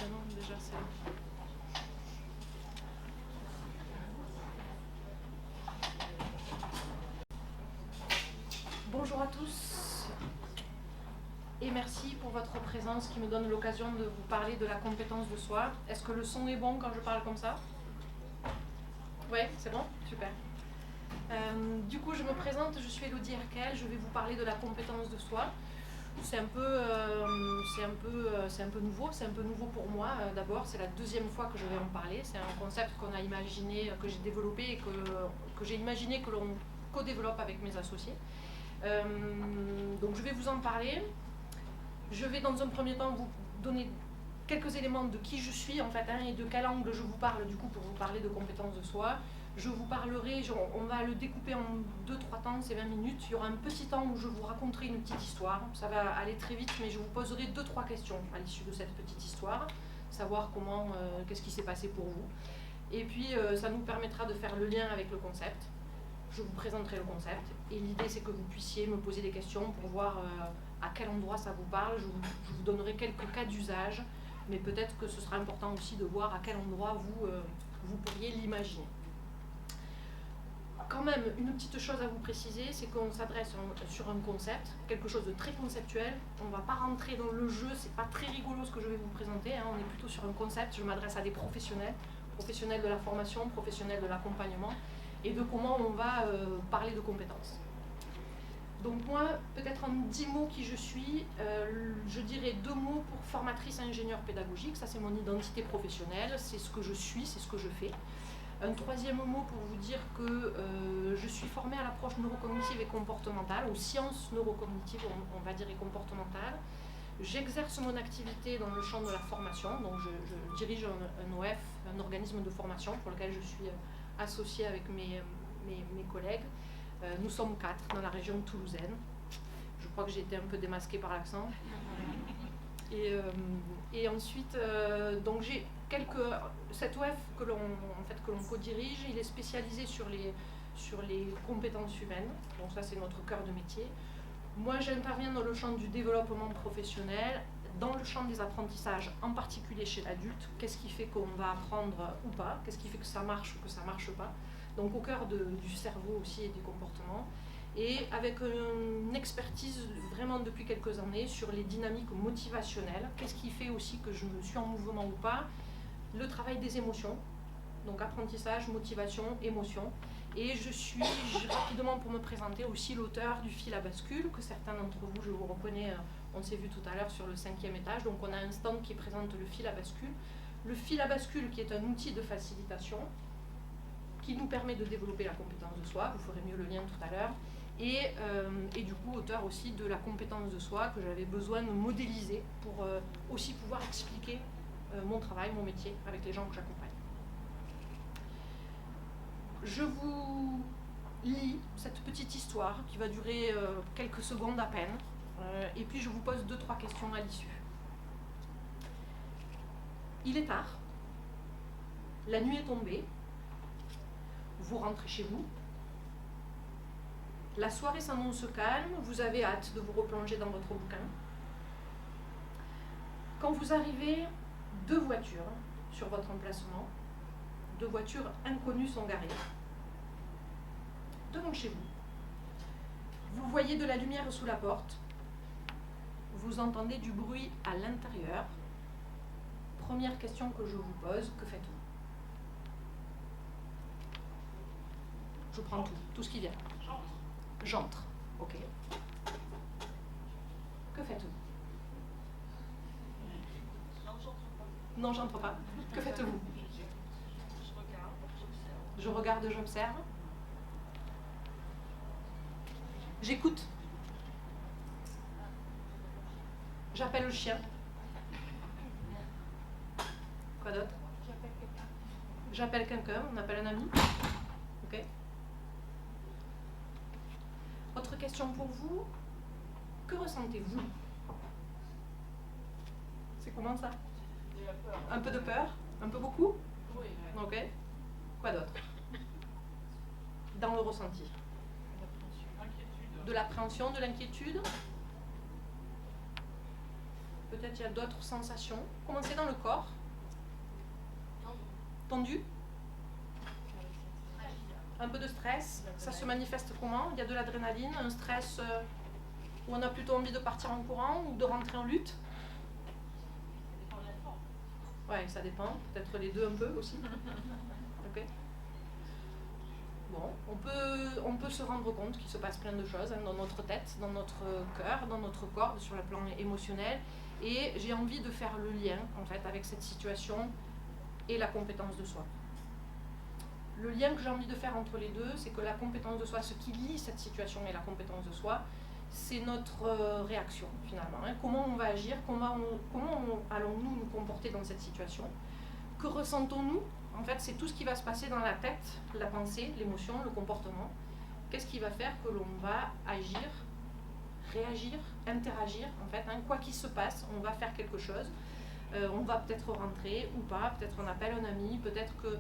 Non, déjà c'est... Bonjour à tous et merci pour votre présence qui me donne l'occasion de vous parler de la compétence de soi. Est-ce que le son est bon quand je parle comme ça? Oui, c'est bon? Super. Du coup, je me présente, je suis Elodie Herkel, je vais vous parler de la compétence de soi. C'est un peu nouveau, c'est un peu nouveau pour moi. D'abord, c'est la deuxième fois que je vais en parler. C'est un concept qu'on a imaginé, que j'ai développé et que j'ai imaginé que l'on co-développe avec mes associés. Donc je vais vous en parler. Je vais dans un premier temps vous donner quelques éléments de qui je suis en fait, et de quel angle je vous parle du coup pour vous parler de compétences de soi. Je vous parlerai, on va le découper en 2-3 temps, c'est 20 minutes. Il y aura un petit temps où je vous raconterai une petite histoire. Ça va aller très vite, mais je vous poserai 2-3 questions à l'issue de cette petite histoire. Savoir comment, qu'est-ce qui s'est passé pour vous. Et puis ça nous permettra de faire le lien avec le concept. Je vous présenterai le concept. Et l'idée c'est que vous puissiez me poser des questions pour voir à quel endroit ça vous parle. Je vous donnerai quelques cas d'usage, mais peut-être que ce sera important aussi de voir à quel endroit vous pourriez l'imaginer. Quand même, une petite chose à vous préciser, c'est qu'on s'adresse sur un concept, quelque chose de très conceptuel. On ne va pas rentrer dans le jeu, c'est pas très rigolo ce que je vais vous présenter, on est plutôt sur un concept. Je m'adresse à des professionnels, professionnels de la formation, professionnels de l'accompagnement, et de comment on va parler de compétences. Donc moi, peut-être en 10 mots qui je suis, je dirais 2 mots pour formatrice ingénieur pédagogique. Ça c'est mon identité professionnelle, c'est ce que je suis, c'est ce que je fais. Un 3e mot pour vous dire que je suis formée à l'approche neurocognitive et comportementale, aux sciences neurocognitives on va dire et comportementales. J'exerce mon activité dans le champ de la formation, donc je dirige un OF, un organisme de formation pour lequel je suis associée avec mes collègues. Nous sommes 4 dans la région toulousaine. Je crois que j'ai été un peu démasquée par l'accent. Et ensuite, donc j'ai cet OF que l'on co-dirige, il est spécialisé sur les compétences humaines. Donc ça, c'est notre cœur de métier. Moi, j'interviens dans le champ du développement professionnel, dans le champ des apprentissages, en particulier chez l'adulte. Qu'est-ce qui fait qu'on va apprendre ou pas? Qu'est-ce qui fait que ça marche ou que ça ne marche pas? Donc au cœur du cerveau aussi et du comportement. Et avec une expertise vraiment depuis quelques années sur les dynamiques motivationnelles. Qu'est-ce qui fait aussi que je me suis en mouvement ou pas? Le travail des émotions, donc apprentissage, motivation, émotion. Et je suis, rapidement pour me présenter, aussi l'auteur du fil à bascule, que certains d'entre vous, je vous reconnais, on s'est vu tout à l'heure sur le 5e étage. Donc on a un stand qui présente le fil à bascule. Le fil à bascule qui est un outil de facilitation qui nous permet de développer la compétence de soi. Vous ferez mieux le lien tout à l'heure. Et du coup, auteur aussi de la compétence de soi que j'avais besoin de modéliser pour aussi pouvoir expliquer mon travail, mon métier avec les gens que j'accompagne. Je vous lis cette petite histoire qui va durer quelques secondes à peine et puis je vous pose 2-3 questions à l'issue. Il est tard, la nuit est tombée, vous rentrez chez vous. La soirée s'annonce calme, vous avez hâte de vous replonger dans votre bouquin. Quand vous arrivez, 2 voitures sur votre emplacement, 2 voitures inconnues sont garées devant chez vous. Vous voyez de la lumière sous la porte, vous entendez du bruit à l'intérieur. Première question que je vous pose, que faites-vous? Je prends tout ce qui vient. J'entre, ok. Que faites-vous? Non, j'entre pas. Que faites-vous? Je regarde, j'observe. J'écoute. J'appelle le chien. Quoi d'autre? J'appelle quelqu'un, on appelle un ami. Ok. Autre question pour vous. Que ressentez-vous? C'est comment ça? Un peu de peur? Un peu beaucoup? Oui. Ok. Quoi d'autre? Dans le ressenti. De l'appréhension, de l'inquiétude? peut-être il y a d'autres sensations. Commencez dans le corps. Tendu. Un peu de stress. Ça se manifeste comment? Il y a de l'adrénaline, un stress où on a plutôt envie de partir en courant ou de rentrer en lutte. Ouais, ça dépend. Peut-être les deux un peu aussi. Ok. Bon, on peut se rendre compte qu'il se passe plein de choses dans notre tête, dans notre cœur, dans notre corps, sur le plan émotionnel. Et j'ai envie de faire le lien, en fait, avec cette situation et la compétence de soi. Le lien que j'ai envie de faire entre les deux, c'est que la compétence de soi, ce qui lie cette situation et la compétence de soi, c'est notre réaction, finalement. Comment on va agir, comment allons-nous nous comporter dans cette situation? Que ressentons-nous? En fait, c'est tout ce qui va se passer dans la tête, la pensée, l'émotion, le comportement. Qu'est-ce qui va faire que l'on va agir, réagir, interagir, en fait, quoi qu'il se passe, on va faire quelque chose. On va peut-être rentrer ou pas, peut-être on appelle un ami, peut-être que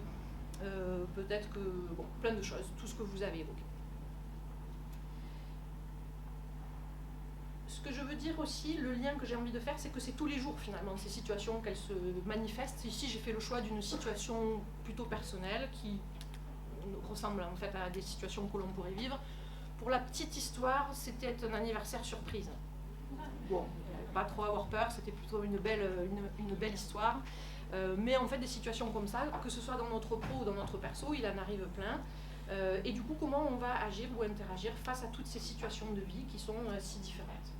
bon, plein de choses, tout ce que vous avez évoqué. Ce que je veux dire aussi, le lien que j'ai envie de faire, c'est que c'est tous les jours finalement, ces situations qu'elles se manifestent. Ici, j'ai fait le choix d'une situation plutôt personnelle qui ressemble en fait à des situations que l'on pourrait vivre. Pour la petite histoire, c'était un anniversaire surprise. Bon, pas trop avoir peur, c'était plutôt une belle histoire. Mais en fait, des situations comme ça, que ce soit dans notre pro ou dans notre perso, il en arrive plein. Et du coup, comment on va agir ou interagir face à toutes ces situations de vie qui sont si différentes,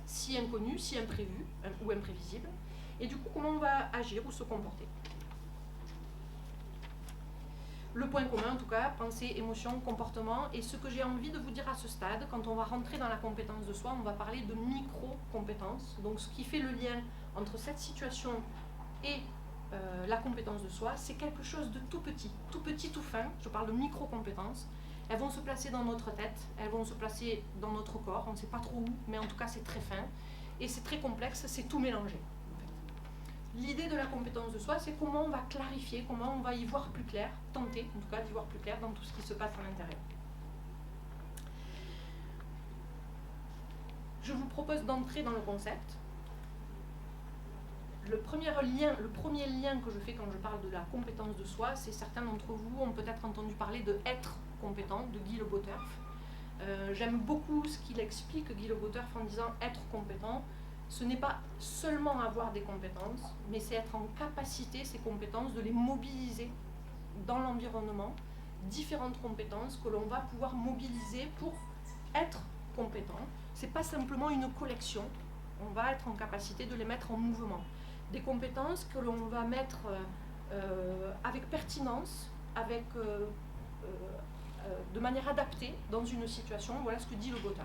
si inconnues, si imprévues ou imprévisibles. Et du coup, comment on va agir ou se comporter. Le point commun, en tout cas, pensée, émotion, comportement. Et ce que j'ai envie de vous dire à ce stade, quand on va rentrer dans la compétence de soi, on va parler de micro-compétences. Donc, ce qui fait le lien entre cette situation et la compétence de soi, c'est quelque chose de tout petit, tout fin. Je parle de micro-compétences. Elles vont se placer dans notre tête, elles vont se placer dans notre corps, on ne sait pas trop où, mais en tout cas c'est très fin. Et c'est très complexe, c'est tout mélangé. L'idée de la compétence de soi, c'est comment on va clarifier, comment on va y voir plus clair, tenter en tout cas d'y voir plus clair dans tout ce qui se passe à l'intérieur. Je vous propose d'entrer dans le concept. Le premier lien que je fais quand je parle de la compétence de soi, c'est certains d'entre vous ont peut-être entendu parler de être compétent, de Guy Leboterf. J'aime beaucoup ce qu'il explique, Guy Leboterf, en disant être compétent. Ce n'est pas seulement avoir des compétences, mais c'est être en capacité, ces compétences, de les mobiliser dans l'environnement, différentes compétences que l'on va pouvoir mobiliser pour être compétent. Ce n'est pas simplement une collection, on va être en capacité de les mettre en mouvement. Des compétences que l'on va mettre avec pertinence, de manière adaptée dans une situation. Voilà ce que dit Leboterf.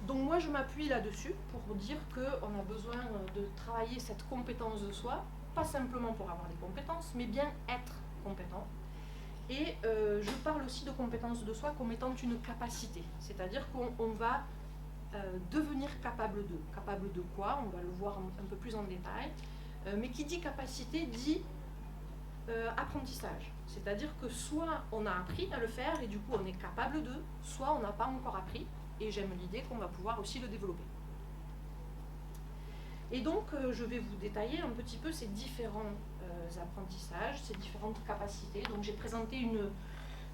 Donc moi je m'appuie là-dessus pour dire qu'on a besoin de travailler cette compétence de soi, pas simplement pour avoir des compétences, mais bien être compétent. Et je parle aussi de compétence de soi comme étant une capacité, c'est-à-dire qu'on va devenir capable de. Capable de quoi? On va le voir un peu plus en détail. Mais qui dit capacité dit apprentissage. C'est-à-dire que soit on a appris à le faire et du coup on est capable de, soit on n'a pas encore appris et j'aime l'idée qu'on va pouvoir aussi le développer. Et donc je vais vous détailler un petit peu ces différents apprentissages, ces différentes capacités. Donc j'ai présenté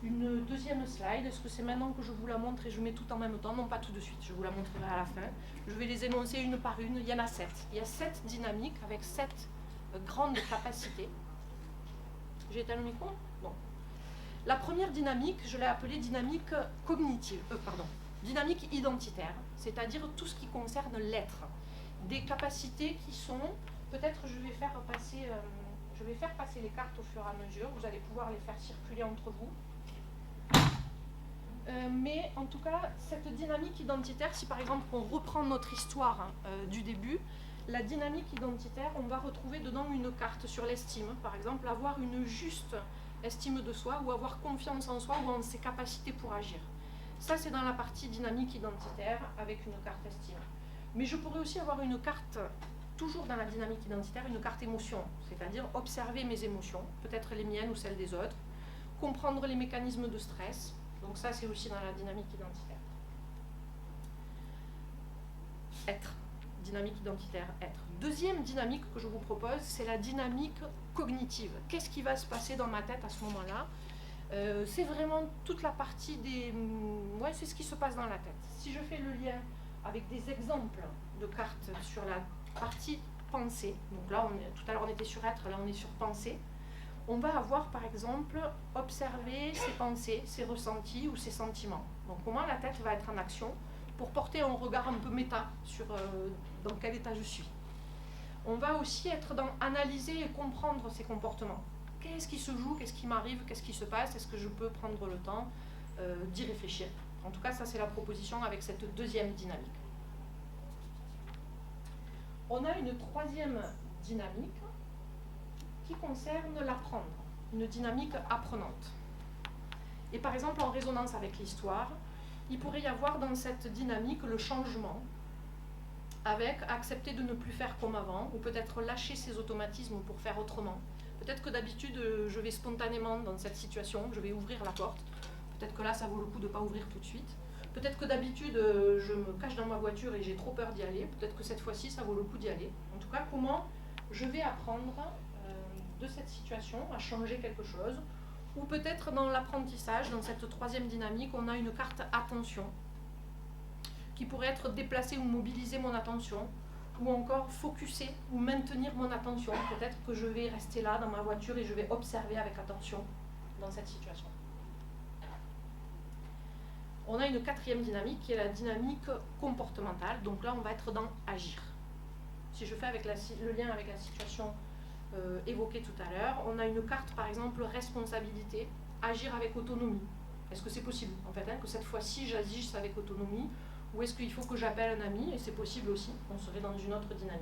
une deuxième slide. Est-ce que c'est maintenant que je vous la montre et je mets tout en même temps? Non, pas tout de suite, je vous la montrerai à la fin. Je vais les énoncer une par une. Il y en a 7. Il y a 7 dynamiques avec 7 grandes capacités. J'ai éteint le micro? Bon. La première dynamique, je l'ai appelée dynamique cognitive, dynamique identitaire, c'est-à-dire tout ce qui concerne l'être. Des capacités qui sont, peut-être je vais faire passer les cartes au fur et à mesure, vous allez pouvoir les faire circuler entre vous. Mais en tout cas, cette dynamique identitaire, si par exemple on reprend notre histoire du début, la dynamique identitaire, on va retrouver dedans une carte sur l'estime. Par exemple, avoir une juste estime de soi ou avoir confiance en soi ou en ses capacités pour agir. Ça, c'est dans la partie dynamique identitaire avec une carte estime. Mais je pourrais aussi avoir une carte, toujours dans la dynamique identitaire, une carte émotion, c'est-à-dire observer mes émotions, peut-être les miennes ou celles des autres, comprendre les mécanismes de stress. Donc ça, c'est aussi dans la dynamique identitaire. Être. dynamique identitaire, être. Deuxième dynamique que je vous propose, c'est la dynamique cognitive. Qu'est-ce qui va se passer dans ma tête à ce moment-là? C'est vraiment toute la partie des... Ouais, c'est ce qui se passe dans la tête. Si je fais le lien avec des exemples de cartes sur la partie pensée, donc là, tout à l'heure on était sur être, là on est sur pensée, on va avoir par exemple observer ses pensées, ses ressentis ou ses sentiments. Donc comment la tête va être en action pour porter un regard un peu méta sur dans quel état je suis. On va aussi être dans analyser et comprendre ses comportements. Qu'est-ce qui se joue, qu'est-ce qui m'arrive, qu'est-ce qui se passe, est-ce que je peux prendre le temps d'y réfléchir. En tout cas, ça c'est la proposition avec cette deuxième dynamique. On a une troisième dynamique qui concerne l'apprendre, une dynamique apprenante. Et par exemple, en résonance avec l'histoire, il pourrait y avoir dans cette dynamique le changement, avec accepter de ne plus faire comme avant, ou peut-être lâcher ses automatismes pour faire autrement. Peut-être que d'habitude, je vais spontanément dans cette situation, je vais ouvrir la porte. Peut-être que là, ça vaut le coup de ne pas ouvrir tout de suite. Peut-être que d'habitude, je me cache dans ma voiture et j'ai trop peur d'y aller. Peut-être que cette fois-ci, ça vaut le coup d'y aller. En tout cas, comment je vais apprendre de cette situation à changer quelque chose. Ou peut-être dans l'apprentissage, dans cette troisième dynamique, on a une carte attention qui pourrait être déplacer ou mobiliser mon attention, ou encore focuser ou maintenir mon attention. Peut-être que je vais rester là dans ma voiture et je vais observer avec attention dans cette situation. On a une quatrième dynamique qui est la dynamique comportementale. Donc là, on va être dans agir. Si je fais avec le lien avec la situation évoquée tout à l'heure, on a une carte, par exemple, responsabilité, agir avec autonomie. Est-ce que c'est possible, en fait, que cette fois-ci, j'agisse avec autonomie, ou est-ce qu'il faut que j'appelle un ami? Et c'est possible aussi, on serait dans une autre dynamique.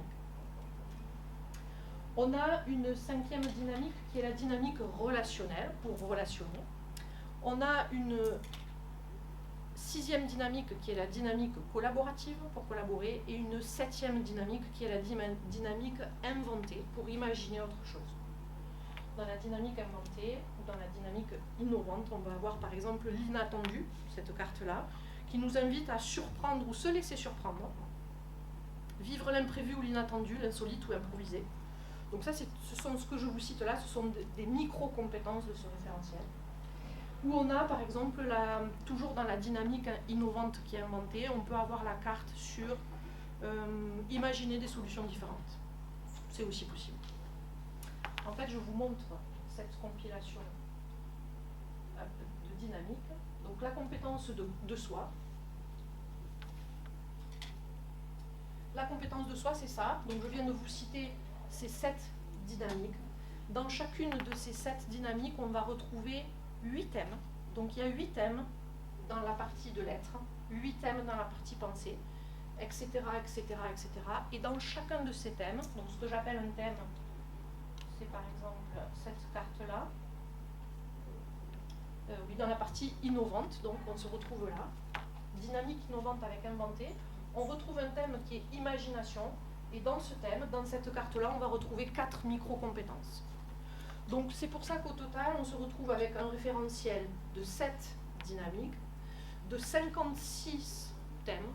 On a une cinquième dynamique qui est la dynamique relationnelle, pour relationner. On a une sixième dynamique qui est la dynamique collaborative, pour collaborer, et une septième dynamique qui est la dynamique inventée, pour imaginer autre chose. Dans la dynamique inventée, ou dans la dynamique innovante, on va avoir par exemple l'inattendu, cette carte-là, qui nous invite à surprendre ou se laisser surprendre, vivre l'imprévu ou l'inattendu, l'insolite ou improvisé. Donc ça, ce que je vous cite là, ce sont des micro-compétences de ce référentiel. Où on a par exemple, toujours dans la dynamique innovante qui est inventée, on peut avoir la carte sur imaginer des solutions différentes. C'est aussi possible. En fait, je vous montre cette compilation de dynamique. Donc la compétence de soi. La compétence de soi, c'est ça. Donc je viens de vous citer ces 7 dynamiques. Dans chacune de ces 7 dynamiques, on va retrouver 8 thèmes. Donc il y a 8 thèmes dans la partie de l'être, 8 thèmes dans la partie pensée, etc., etc., etc. Et dans chacun de ces thèmes, donc ce que j'appelle un thème, c'est par exemple cette carte-là, oui, dans la partie innovante, donc on se retrouve là, dynamique innovante avec inventé, on retrouve un thème qui est imagination, et dans ce thème, dans cette carte-là, on va retrouver 4 micro-compétences. Donc c'est pour ça qu'au total, on se retrouve avec un référentiel de 7 dynamiques, de 56 thèmes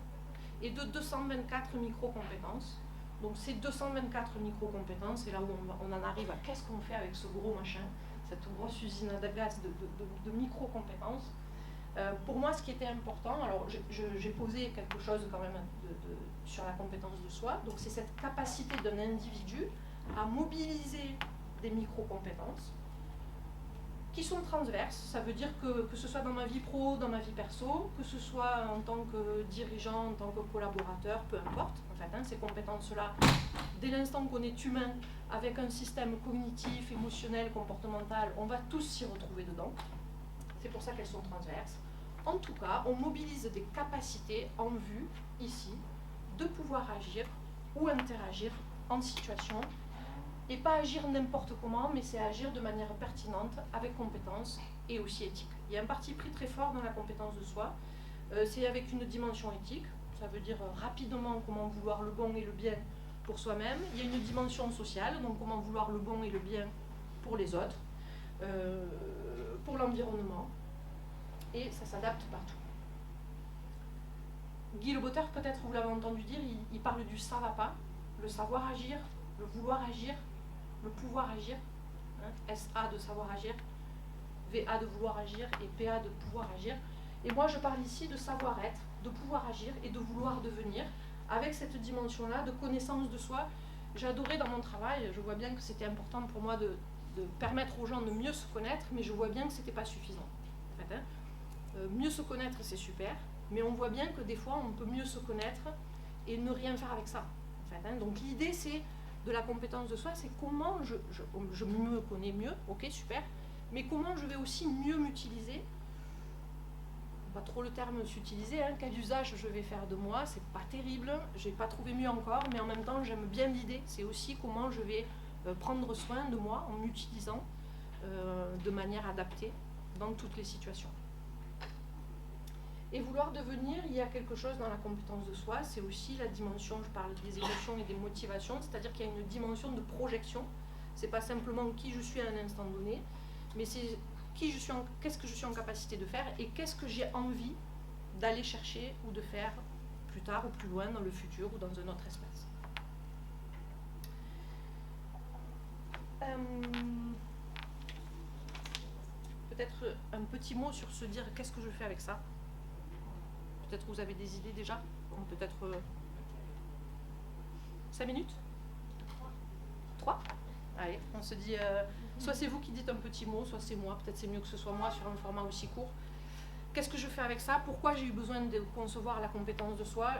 et de 224 micro-compétences. Donc ces 224 micro-compétences, c'est là où on en arrive à qu'est-ce qu'on fait avec ce gros machin, cette grosse usine à gaz de micro-compétences. Pour moi, ce qui était important, alors j'ai posé quelque chose quand même sur la compétence de soi, donc c'est cette capacité d'un individu à mobiliser des micro-compétences qui sont transverses. Ça veut dire que ce soit dans ma vie pro, dans ma vie perso, que ce soit en tant que dirigeant, en tant que collaborateur, peu importe. En fait, ces compétences-là, dès l'instant qu'on est humain, avec un système cognitif, émotionnel, comportemental, on va tous s'y retrouver dedans. C'est pour ça qu'elles sont transverses. En tout cas, on mobilise des capacités en vue, ici, de pouvoir agir ou interagir en situation. Et pas agir n'importe comment, mais c'est agir de manière pertinente, avec compétence et aussi éthique. Il y a un parti pris très fort dans la compétence de soi. C'est avec une dimension éthique, ça veut dire rapidement comment vouloir le bon et le bien pour soi-même. Il y a une dimension sociale, donc comment vouloir le bon et le bien pour les autres, pour l'environnement, et ça s'adapte partout. Guy Lebotter, peut-être vous l'avez entendu dire, il parle du ça va pas, le savoir agir, le vouloir agir, le pouvoir agir, hein, SA de savoir agir, VA de vouloir agir et PA de pouvoir agir. Et moi je parle ici de savoir-être, de pouvoir agir et de vouloir devenir, avec cette dimension-là de connaissance de soi. J'adorais dans mon travail, je vois bien que c'était important pour moi de permettre aux gens de mieux se connaître, mais je vois bien que ce n'était pas suffisant. En fait, hein. Mieux se connaître, c'est super, mais on voit bien que des fois, on peut mieux se connaître et ne rien faire avec ça. En fait, hein. Donc l'idée, c'est de la compétence de soi, c'est comment je me connais mieux, ok, super, mais comment je vais aussi mieux m'utiliser. Pas trop le terme s'utiliser, hein, quel usage je vais faire de moi, c'est pas terrible, j'ai pas trouvé mieux encore, mais en même temps j'aime bien l'idée, c'est aussi comment je vais prendre soin de moi en m'utilisant de manière adaptée dans toutes les situations. Et vouloir devenir, il y a quelque chose dans la compétence de soi, c'est aussi la dimension, je parle des émotions et des motivations, c'est-à-dire qu'il y a une dimension de projection, c'est pas simplement qui je suis à un instant donné, mais c'est qu'est-ce que je suis en capacité de faire et qu'est-ce que j'ai envie d'aller chercher ou de faire plus tard ou plus loin dans le futur ou dans un autre espace. Peut-être un petit mot sur se dire qu'est-ce que je fais avec ça. Peut-être vous avez des idées déjà. Peut-être 5 minutes 3 Allez, on se dit, soit c'est vous qui dites un petit mot, soit c'est moi, peut-être c'est mieux que ce soit moi sur un format aussi court. Qu'est-ce que je fais avec ça? Pourquoi j'ai eu besoin de concevoir la compétence de soi?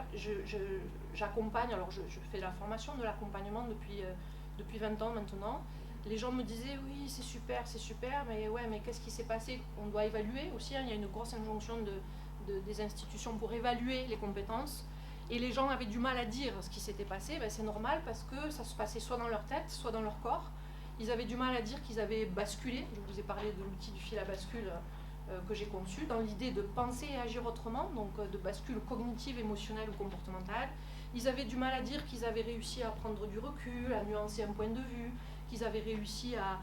J'accompagne, alors je fais la formation de l'accompagnement depuis 20 ans maintenant. Les gens me disaient, oui, c'est super, mais ouais, mais qu'est-ce qui s'est passé? On doit évaluer aussi, hein, il y a une grosse injonction des institutions pour évaluer les compétences. Et les gens avaient du mal à dire ce qui s'était passé, ben c'est normal parce que ça se passait soit dans leur tête, soit dans leur corps. Ils avaient du mal à dire qu'ils avaient basculé. Je vous ai parlé de l'outil du fil à bascule que j'ai conçu, dans l'idée de penser et agir autrement, donc de bascule cognitive, émotionnelle ou comportementale. Ils avaient du mal à dire qu'ils avaient réussi à prendre du recul, à nuancer un point de vue, qu'ils avaient réussi à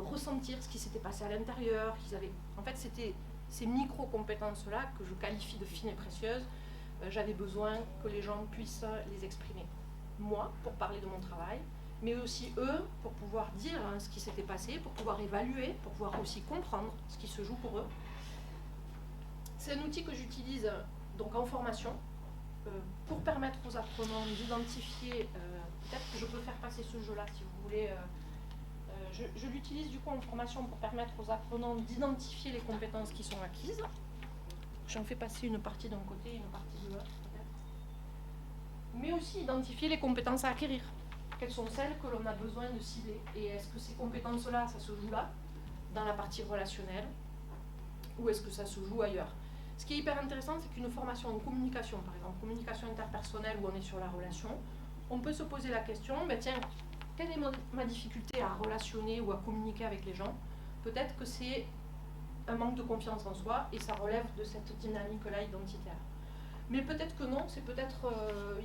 ressentir ce qui s'était passé à l'intérieur. En fait, c'était ces micro-compétences-là que je qualifie de fines et précieuses. J'avais besoin que les gens puissent les exprimer. Moi, pour parler de mon travail, mais aussi eux, pour pouvoir dire ce qui s'était passé, pour pouvoir évaluer, pour pouvoir aussi comprendre ce qui se joue pour eux. C'est un outil que j'utilise donc en formation pour permettre aux apprenants d'identifier, peut-être que je peux faire passer ce jeu-là si vous voulez. Je l'utilise du coup en formation pour permettre aux apprenants d'identifier les compétences qui sont acquises. J'en fais passer une partie d'un côté et une partie de l'autre, peut-être. Mais aussi identifier les compétences à acquérir. Quelles sont celles que l'on a besoin de cibler? Et est-ce que ces compétences-là, ça se joue là, dans la partie relationnelle, ou est-ce que ça se joue ailleurs? Ce qui est hyper intéressant, c'est qu'une formation en communication, par exemple, communication interpersonnelle où on est sur la relation, on peut se poser la question, ben tiens, quelle est ma difficulté à relationner ou à communiquer avec les gens? Peut-être que c'est un manque de confiance en soi et ça relève de cette dynamique-là identitaire. Mais peut-être que non, c'est peut-être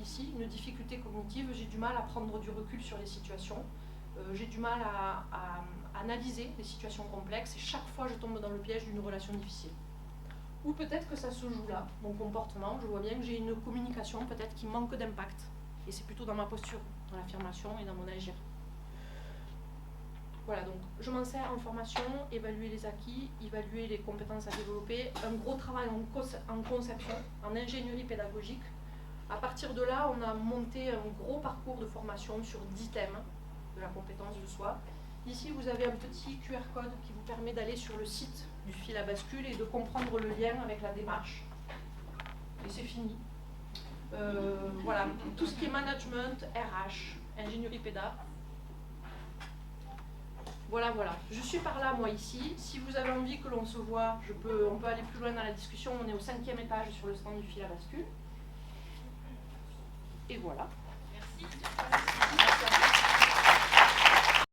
ici une difficulté cognitive, j'ai du mal à prendre du recul sur les situations, j'ai du mal à analyser les situations complexes et chaque fois je tombe dans le piège d'une relation difficile. Ou peut-être que ça se joue là, mon comportement, je vois bien que j'ai une communication peut-être qui manque d'impact et c'est plutôt dans ma posture, dans l'affirmation et dans mon agir. Voilà, donc je m'en sers en formation, évaluer les acquis, évaluer les compétences à développer, un gros travail en conception, en ingénierie pédagogique. À partir de là, on a monté un gros parcours de formation sur 10 thèmes de la compétence de soi. Ici, vous avez un petit QR code qui vous permet d'aller sur le site du fil à bascule et de comprendre le lien avec la démarche. Et c'est fini. Voilà, tout ce qui est management, RH, ingénierie péda. Voilà. Je suis par là, moi, ici. Si vous avez envie que l'on se voit, on peut aller plus loin dans la discussion. On est au 5e étage sur le stand du fil à bascule. Et voilà. Merci.